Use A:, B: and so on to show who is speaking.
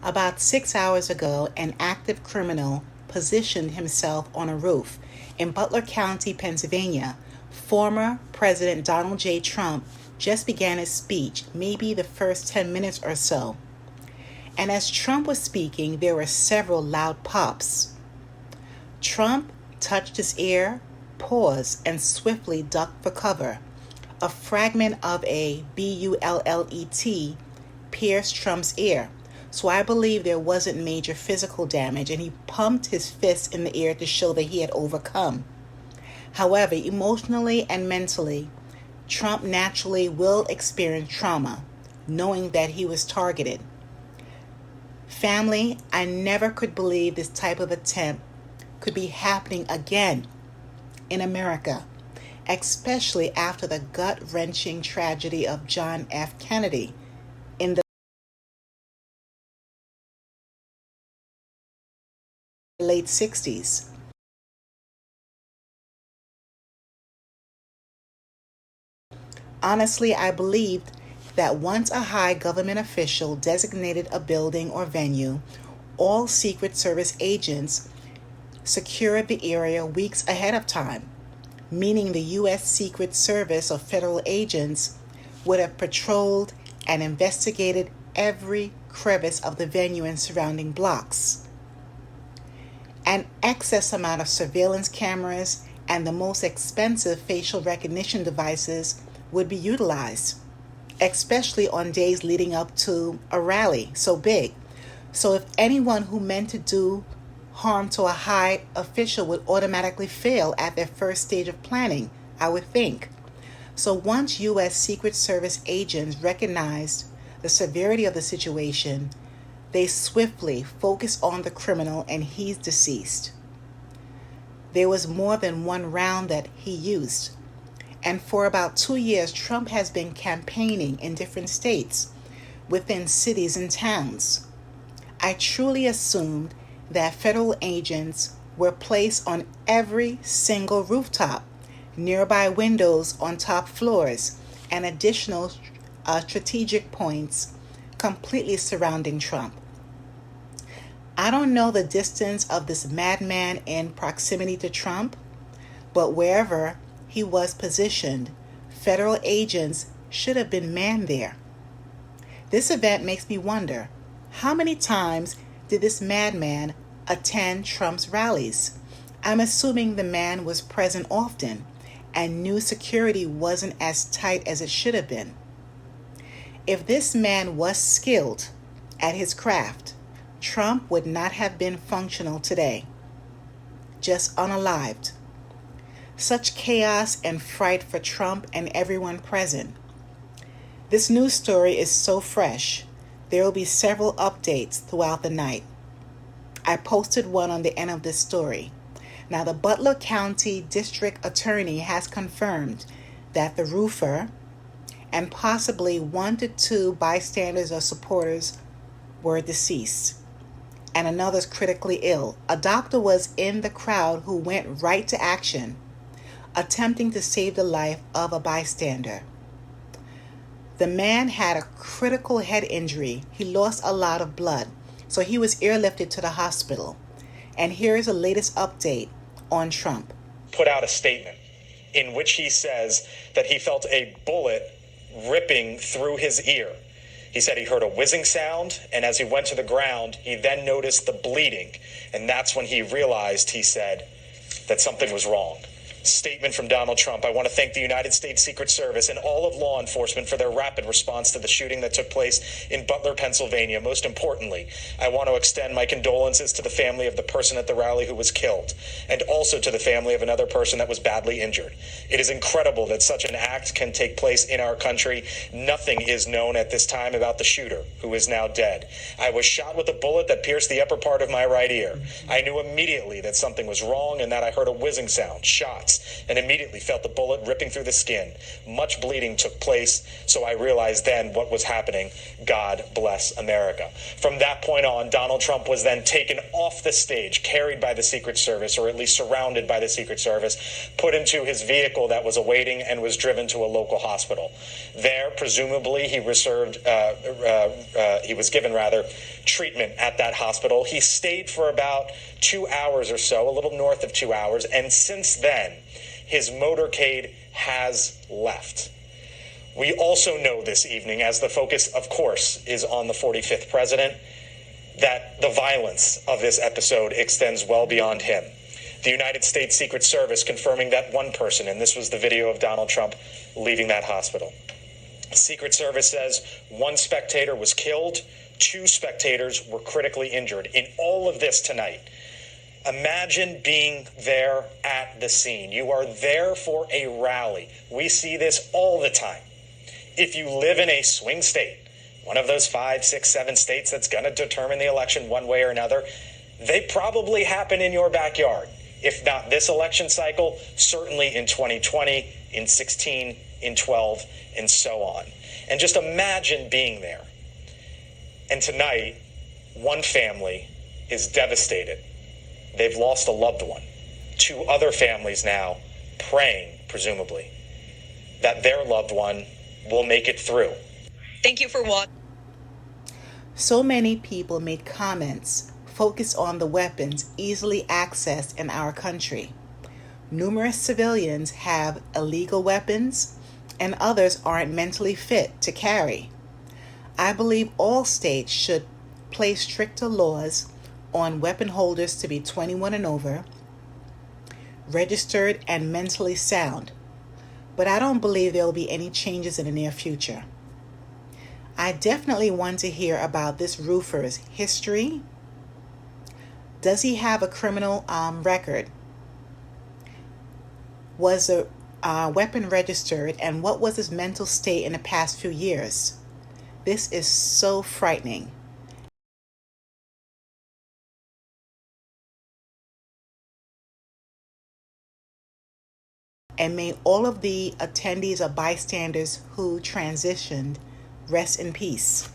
A: About 6 hours ago, an active criminal positioned himself on a roof. In Butler County, Pennsylvania, former President Donald J. Trump just began his speech, maybe the first 10 minutes or so. And as Trump was speaking, there were several loud pops. Trump touched his ear, paused, and swiftly ducked for cover. A fragment of a bullet pierced Trump's ear, so I believe there wasn't major physical damage, and he pumped his fist in the ear to show that he had overcome. However, emotionally and mentally, Trump naturally will experience trauma, knowing that he was targeted. Family, I never could believe this type of attempt could be happening again in America, especially after the gut-wrenching tragedy of John F. Kennedy in the late 60s. Honestly, I believed that once a high government official designated a building or venue, all Secret Service agents secured the area weeks ahead of time, meaning the U.S. Secret Service or federal agents would have patrolled and investigated every crevice of the venue and surrounding blocks. An excess amount of surveillance cameras and the most expensive facial recognition devices would be utilized, especially on days leading up to a rally so big. So if anyone who meant to do harm to a high official would automatically fail at their first stage of planning, I would think. So once U.S. Secret Service agents recognized the severity of the situation, they swiftly focused on the criminal, and he's deceased. There was more than one round that he used. And for about 2 years, Trump has been campaigning in different states, within cities and towns. I truly assumed that federal agents were placed on every single rooftop, nearby windows on top floors, and additional strategic points completely surrounding Trump. I don't know the distance of this madman in proximity to Trump, but wherever he was positioned, federal agents should have been manned there. This event makes me wonder, how many times did this madman attend Trump's rallies? I'm assuming the man was present often and knew security wasn't as tight as it should have been. If this man was skilled at his craft, Trump would not have been functional today, just unalived. Such chaos and fright for Trump and everyone present. This news story is so fresh. There will be several updates throughout the night. I posted one on the end of this story. Now, the Butler County District Attorney has confirmed that the roofer and possibly 1 to 2 bystanders or supporters were deceased, and another's critically ill. A doctor was in the crowd who went right to action, attempting to save the life of a bystander. The man had a critical head injury. He lost a lot of blood, so he was airlifted to the hospital. And here's the latest update on Trump.
B: Put out a statement in which he says that he felt a bullet ripping through his ear. He said he heard a whizzing sound, and as he went to the ground, he then noticed the bleeding. And that's when he realized, he said, that something was wrong. Statement from Donald Trump. I want to thank the United States Secret Service and all of law enforcement for their rapid response to the shooting that took place in Butler, Pennsylvania. Most importantly, I want to extend my condolences to the family of the person at the rally who was killed, and also to the family of another person that was badly injured. It is incredible that such an act can take place in our country. Nothing is known at this time about the shooter, who is now dead. I was shot with a bullet that pierced the upper part of my right ear. I knew immediately that something was wrong and that I heard a whizzing sound, shots. face and immediately felt the bullet ripping through the skin. Much bleeding took place, so I realized then what was happening. God bless America. From that point on, Donald Trump was then taken off the stage, carried by the Secret Service, or at least surrounded by the Secret Service, put into his vehicle that was awaiting, and was driven to a local hospital. There, presumably, he was given treatment at that hospital. He stayed for about 2 hours or so, a little north of 2 hours, and since then, his motorcade has left. We also know this evening, as the focus, of course, is on the 45th president, that the violence of this episode extends well beyond him. The United States Secret Service confirming that one person, and this was the video of Donald Trump leaving that hospital. Secret Service says one spectator was killed, 2 spectators were critically injured. In all of this tonight, imagine being there at the scene. You are there for a rally. We see this all the time. If you live in a swing state, one of those 5, 6, 7 states that's going to determine the election one way or another, they probably happen in your backyard. If not this election cycle, certainly in 2020, in 16, in 12, and so on. And just imagine being there. And tonight, one family is devastated. They've lost a loved one. 2 other families now praying, presumably, that their loved one will make it through.
C: Thank you for watching.
A: So many people made comments focused on the weapons easily accessed in our country. Numerous civilians have illegal weapons, and others aren't mentally fit to carry. I believe all states should place stricter laws on weapon holders to be 21 and over, registered and mentally sound, but I don't believe there will be any changes in the near future. I definitely want to hear about this roofer's history. Does he have a criminal record? Was the weapon registered, and what was his mental state in the past few years? This is so frightening. And may all of the attendees or bystanders who transitioned rest in peace.